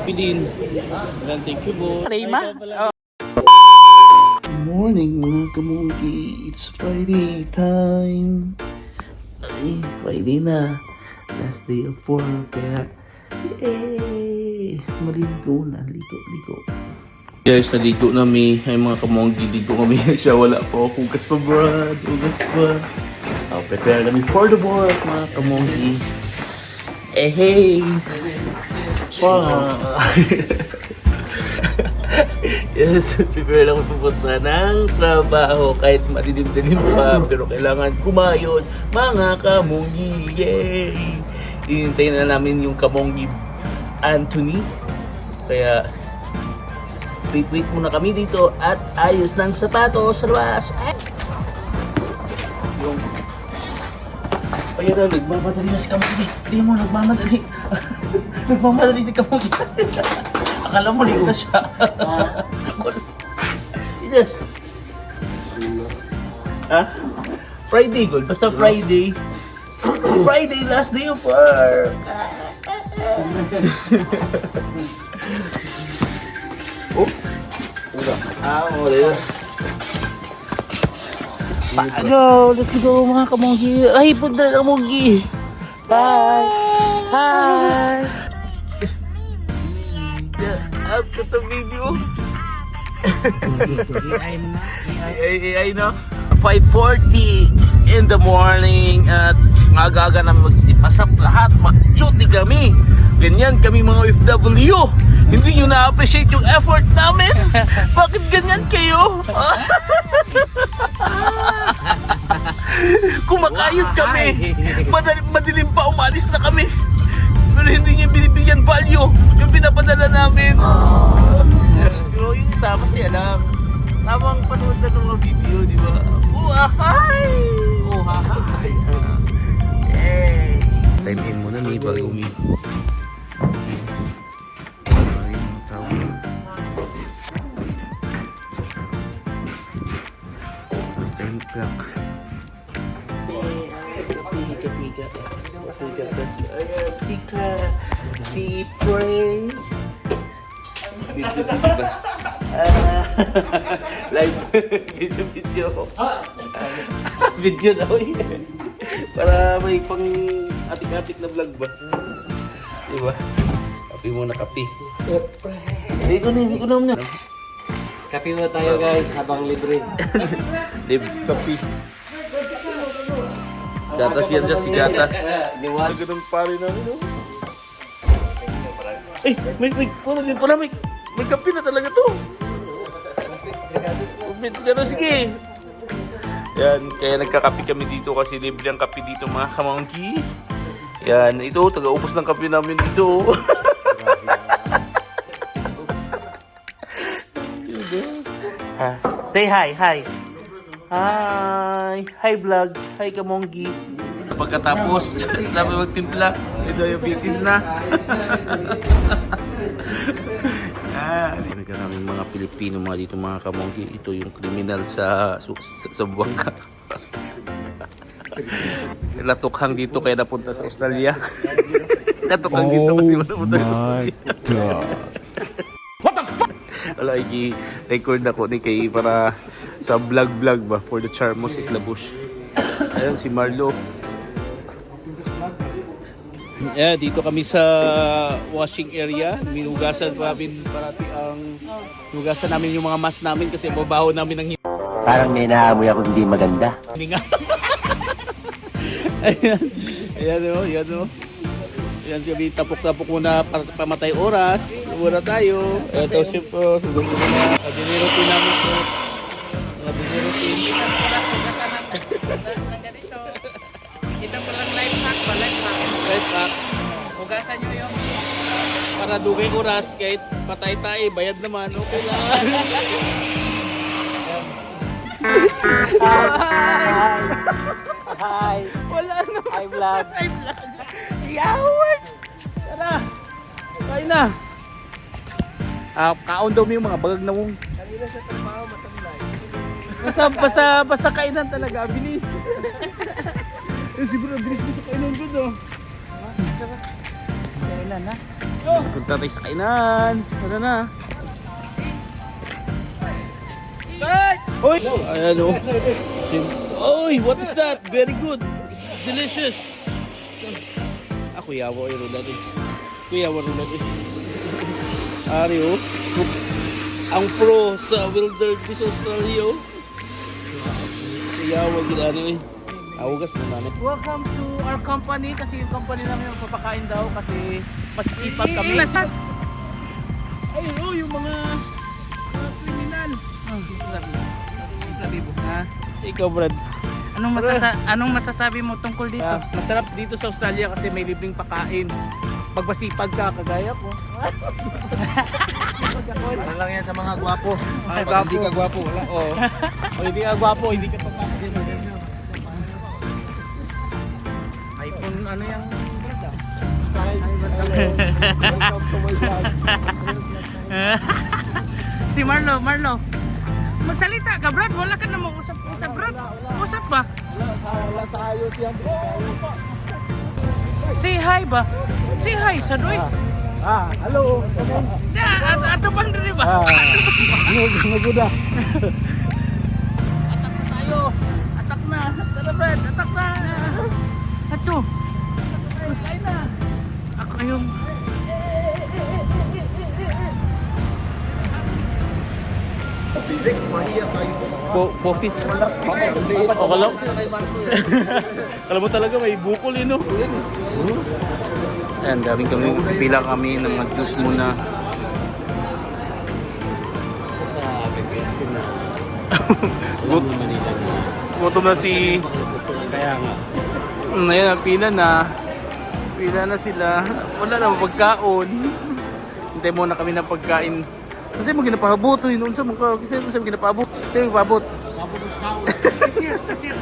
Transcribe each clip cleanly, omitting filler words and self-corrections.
Pilin. Thank you po. Rayma? Morning mga kamungki, it's Friday time. Ay, Friday na. Last day of work, kaya yay! Maligo na, ligo. Guys, naligo na mi. Ay mga kamungki, ligo kami. Siya wala pa. Hugas pa brad, hugas pa. Prepare kami for the work mga kamungki. Hey! Yes, prepare lang pupunta ng trabaho kahit madilim-dilim pa, pero kailangan kumayod mga kamunggi. Yay! Hinintay na namin yung kamunggi Anthony. Kaya wait muna kami dito at ayos ng sapatos sa labas. Yung ayun na, nagmamadali na si kamunggi. Hindi mo nagmamadali. Nagmamadali si kamunggi. Akala mo late na siya. Yes. Friday, gold. Basta Friday. Friday, last day of work. Oh. Let's go mga kamunggi. Ay, punta na kamunggi. Hi. Up ka to video. AI no? 5:40 in the morning at aga-aga namin magsisipasap lahat. Mag-duty kami. Ganyan kami mga OFW. Hindi nyo na-appreciate yung effort namin. Bakit ganyan kayo? Kumakayod kami. Madilim pa, umalis na kami. Pero hindi niya binibigyan value yung pinapadala namin. Pero yung isa, masaya lang. Tamang panood na ng video, di ba? Uahay! Uahay! Yay! Time in muna ni bago umi. Time clock. Si Pray. Live video. Video daw eh. Para may pang atik-atik na vlog ba? Diba? Kapi muna kapi. Hindi ko na. Kape mo tayo guys habang libre. Kapi. Gatas yan siya, si Gatas. Diwag. Ganun pare namin, no? Ay, may din pala, may kape na talaga to. Sige. Yan, kaya nagkakape kami dito kasi libre ang kape dito mga kamangki. Yan, ito, taga-upos ng kape namin dito. Say hi. Hi vlog. Hi kamonggi. Pagkatapos, sabi magtimpla, diabetes na. Nagkaraming mga Pilipino mga dito mga kamonggi. Ito yung kriminal sa Buwanga. Natukhang dito kaya napunta sa Australia. Natukhang dito kasi napunta sa Australia. Wala, i-record ako ni kay para sa vlog ba for the Charmos Itlabush. Ayun si Marlo. Yeah, dito kami sa washing area. Minugasan namin parati ang hugasan namin yung mga mask namin kasi mabaho namin ng parang may naamoy ako hindi maganda. Ayan o. Yan kami tapok-tapok muna para pamatay oras. Muna tayo. Ito siyempre, susunod na. Dinero-routine namin po. Dinero-routine. Ito palang life hack ba? Life hack. Hugasan nyo yung Para dugay oras, kahit patay tayo, bayad naman. Okay lang. Hi! Wala na. Hi vlog! Yawad! Tara! Kain na! Kaon daw mo yung mga bagag na mong. Kanina sa trabaho matamlay. Basta kainan talaga, bilis. Siguro bilis dito kainan ko do. Kailan na? Punta tayo sa kainan. Tara na. Oy! Ayan o. Oy, what is that? Very good. It's delicious. Kuya mo ay Ronald eh. Kuya mo Ronald eh. Ari o. Ang pro sa wilderness Australia o. Kuya mo ginano eh. Awagas mo namin. Welcome to our company kasi yung company namin magpapakain daw kasi masisipag kami. Ay, oh, yung mga criminal. Sabi mo, ha? Ikaw Brad. Anong masasabi mo tungkol dito? Masarap dito sa Australia kasi may libreng pakain. Pag masipag ka, kagaya ko. Para lang yan sa mga gwapo. Pag hindi ka gwapo, wala. Oo. Pag hindi ka gwapo, hindi ka papakagin. iPhone ano yung Si Marlo, magsalita ka Brad, wala ka na usap Brad. Usap ba? Wala sa ayos yan, bro. Say hi ba? Say hi sa doy. Hello. Ato bang diri ba? Naguda. Atak na tayo. Atak na. Tara Brad, atak na. Ato. Kain na. Ako yung Coffee. Okay lang. Alam mo talaga may bukol yun, no? Ayan, daming kami. Pila kami ng mga juice muna. Gutom na si... Kaya nga. Ayan, pila na. Pila na sila. Wala na pagkaon. Hintay muna kami ng pagkain. Kasi mo ginapahabot eh. Noon sa mga kasi mo ginapahabot. Kasi pahabot. Sisir.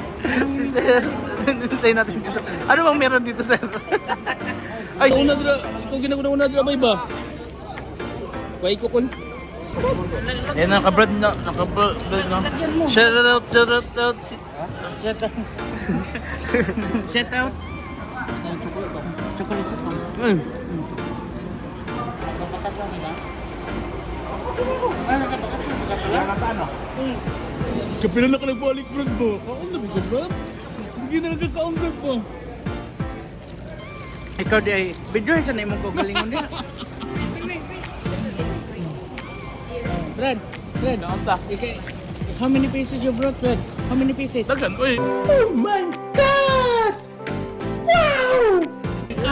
Hintayin natin dito. Ano bang meron dito, sir? Ay, una dra. Ikaw ginaguna dra ba iba? Kuhay ko kun. Ayan, nakabrad na. Nakabrad na. Shout out. Shout out. Chocolate. Kapila na ka nagbalik, Brad mo. Kaon na ba, Brad? Hindi na nagkakaon, Brad mo. Ikaw di ay video sa na imong kagalingon din. Brad. How many pieces you brought, Brad? How many pieces? Dagan, oy. Oh my God! Wow!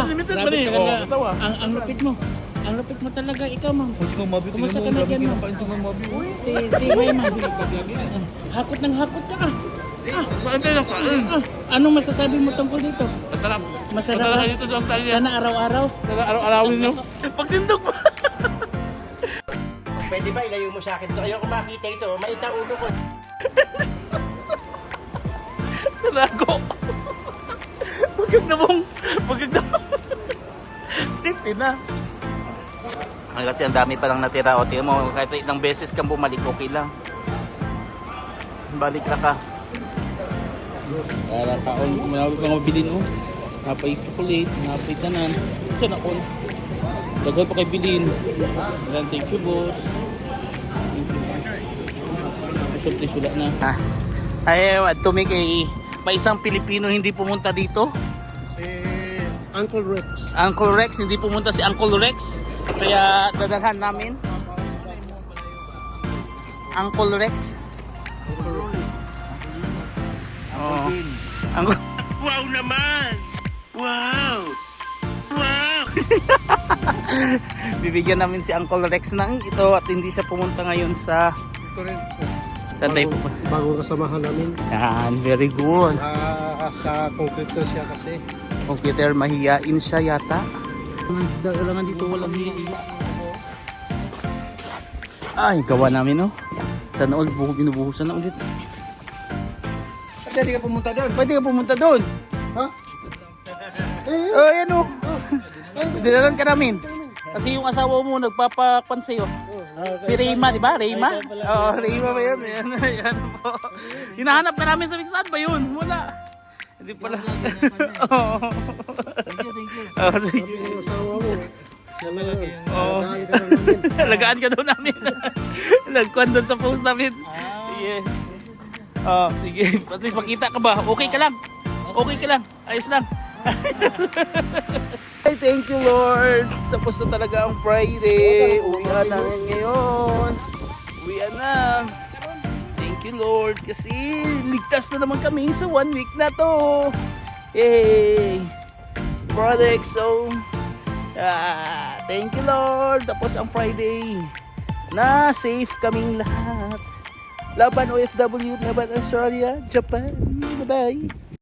Limited grabe man eh. talaga. Oh, tawa. Ang lupit mo. Ang lupit mo talaga, ikaw, ma'am. Si Mamabi, Kumusta ka na dyan, ma'am? Si Mamabi. Si May, ma'am. Hakot ng hakot ka, ah. Paano na kain? Anong masasabi mo tungkol dito? Masarap. Masarap Masarap ba? dito sa Australia. Sana araw-araw. Sana araw-arawin nyo. Pagtindog pa. Pwede ba ilayo mo sa akin to? Ayoko makita ito. Maita ulo ko. Nanago. Pagkag na mong. Safety na. Kasi ang dami pa lang natira. O, tingnan mo, kahit ilang beses kang bumalik, okay lang. Balik na ka. Para kaon, manawag mga mabilin, oh. Napay chocolate, napay tanan. Saan ako? Dagol pa kay bilin. Ayan, thank you, boss. Thank you. Wala na. Ay, tumi kay may isang Pilipino hindi pumunta dito. Uncle Rex. Uncle Rex, hindi pumunta si Uncle Rex. Kaya dadalhan namin. Uncle Rex. Oh. Wow naman! Wow! Bibigyan namin si Uncle Rex ng ito at hindi siya pumunta ngayon sa Sunday po. Bagong kasamahan namin. Yan, very good. Sa computer siya kasi. Computer, mahiyain siya yata. Dalangan dito, walang hiya. Ay, gawa namin, no? Sana all, binubuhusan na ulit. Pwede ka pumunta doon. Pwede ka pumunta doon. Ha? Oh, yan, oh. Dinalan ka namin. Kasi yung asawa mo nagpapapan sa'yo. Si Rayma, di ba? Rayma? Oo, Rayma ba yun? Yan po. Hinahanap ka namin, sabi ko, saan ba yun? Wala. Hindi pala. Oo. Thank you. Oh, sige. Yung asawa mo. Yan na lang. Oo. Alagaan ka na namin. Alagaan ka daw namin. Nagkwan doon sa post namin. Yeah. Oh, sige. At least makita ka ba? Okay ka lang. Okay ka lang. Ayos lang. Ay, thank you Lord. Tapos na talaga ang Friday. Uwian na ngayon. Uwian na. Thank you Lord. Kasi ligtas na naman kami sa 1 week na to. Yay! Product. So, thank you Lord. Tapos ang Friday na safe kaming lahat. Laban OFW, laban Australia, Japan. Bye-bye.